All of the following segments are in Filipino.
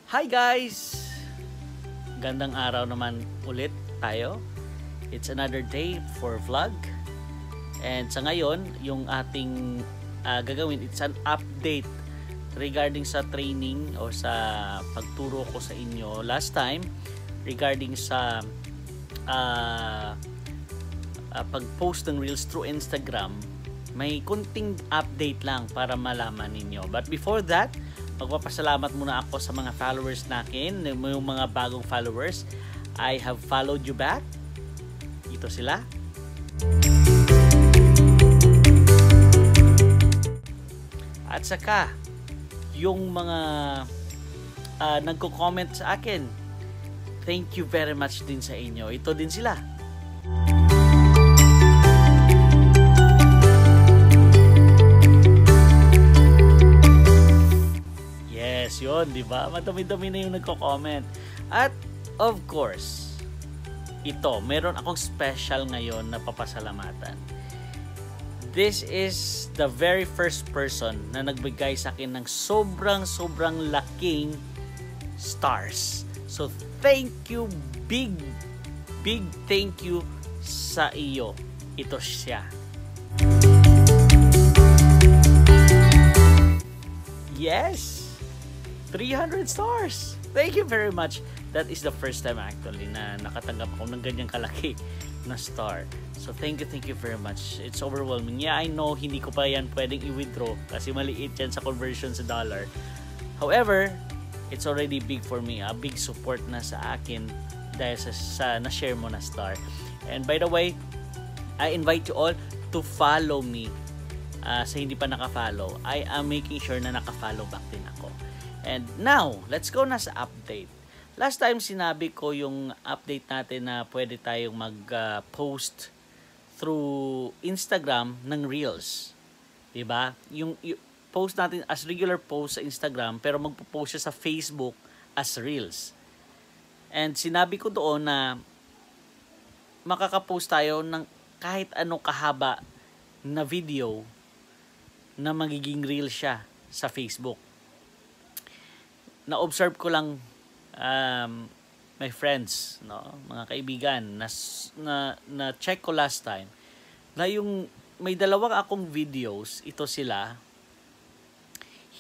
Hi guys! Gandang araw naman ulit tayo. It's another day for vlog. And sa ngayon, yung ating gagawin, it's an update regarding sa training o sa pagturo ko sa inyo last time regarding sa pag-post ng Reels through Instagram. May kunting update lang para malaman ninyo. But before that, magpapasalamat muna ako sa mga followers natin, yung mga bagong followers. I have followed you back. Ito sila. At saka, yung mga nagko-comment sa akin, thank you very much din sa inyo. Ito din sila. Yun, di ba? Madami-dami na yung nagko-comment. At of course, ito, meron akong special ngayon na papasalamatan. This is the very first person na nagbigay sa akin ng sobrang laking stars. So thank you, big thank you sa iyo. Ito siya. Yes! 300 stars! Thank you very much. That is the first time actually na nakatanggap ako ng ganyang kalaki na star. So thank you very much. It's overwhelming. Yeah, I know hindi ko pa yan pwedeng i-withdraw kasi maliit yan sa conversion sa dollar. However, it's already big for me. A big support na sa akin dahil sa na-share mo na star. And by the way, I invite you all to follow me. Sa hindi pa naka-follow, I am making sure na naka-follow back din ako. And now, let's go na sa update. Last time sinabi ko yung update natin na pwede tayong mag-post through Instagram ng Reels. Diba? Yung post natin as regular post sa Instagram pero magpo-post siya sa Facebook as Reels. And sinabi ko doon na makaka-post tayo ng kahit anong kahaba na video na magiging reel siya sa Facebook. Na-observe ko lang my friends, no, mga kaibigan, na check ko last time na yung may dalawang akong videos, ito sila,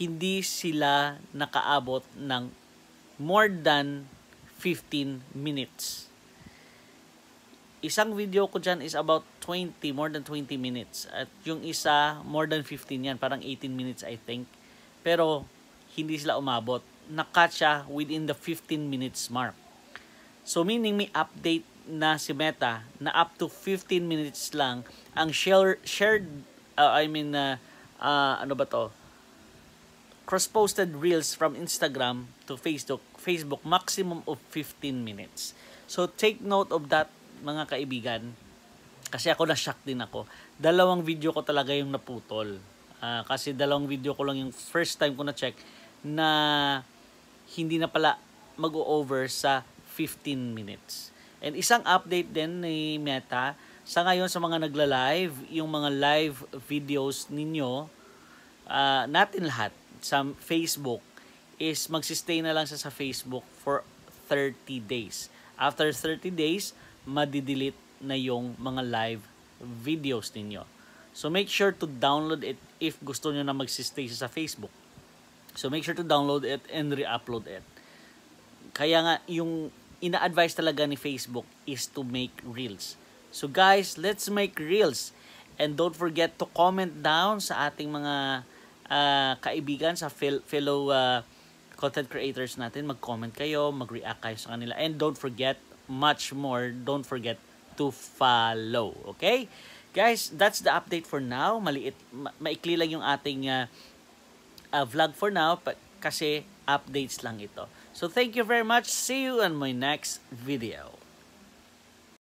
hindi sila nakaabot ng more than 15 minutes. Isang video ko dyan is about more than 20 minutes. At yung isa, more than 15 yan. Parang 18 minutes, I think. Pero, hindi sila umabot. Nakat siya within the 15 minutes mark. So, meaning may update na si Meta na up to 15 minutes lang ang cross-posted reels from Instagram to Facebook, maximum of 15 minutes. So, take note of that, mga kaibigan, kasi ako na-shock din ako. Dalawang video ko talaga yung naputol. Kasi dalawang video ko lang yung first time ko na-check na hindi na pala mag-o-over sa 15 minutes. And isang update din ni Meta, sa ngayon sa mga nagla-live, yung mga live videos ninyo, natin lahat sa Facebook, is magsistay na lang sa Facebook for 30 days. After 30 days, madidelete na yung mga live videos ninyo. So make sure to download it if gusto nyo na magsistay sa Facebook. So make sure to download it and re-upload it. Kaya nga yung ina-advise talaga ni Facebook is to make reels. So guys, let's make reels. And don't forget to comment down sa ating mga kaibigan, sa fellow content creators natin. Mag-comment kayo, mag-react kayo sa kanila. And don't forget, much more, don't forget to follow. Okay? Guys, that's the update for now. Maikli lang yung ating vlog for now kasi updates lang ito. So thank you very much. See you on my next video.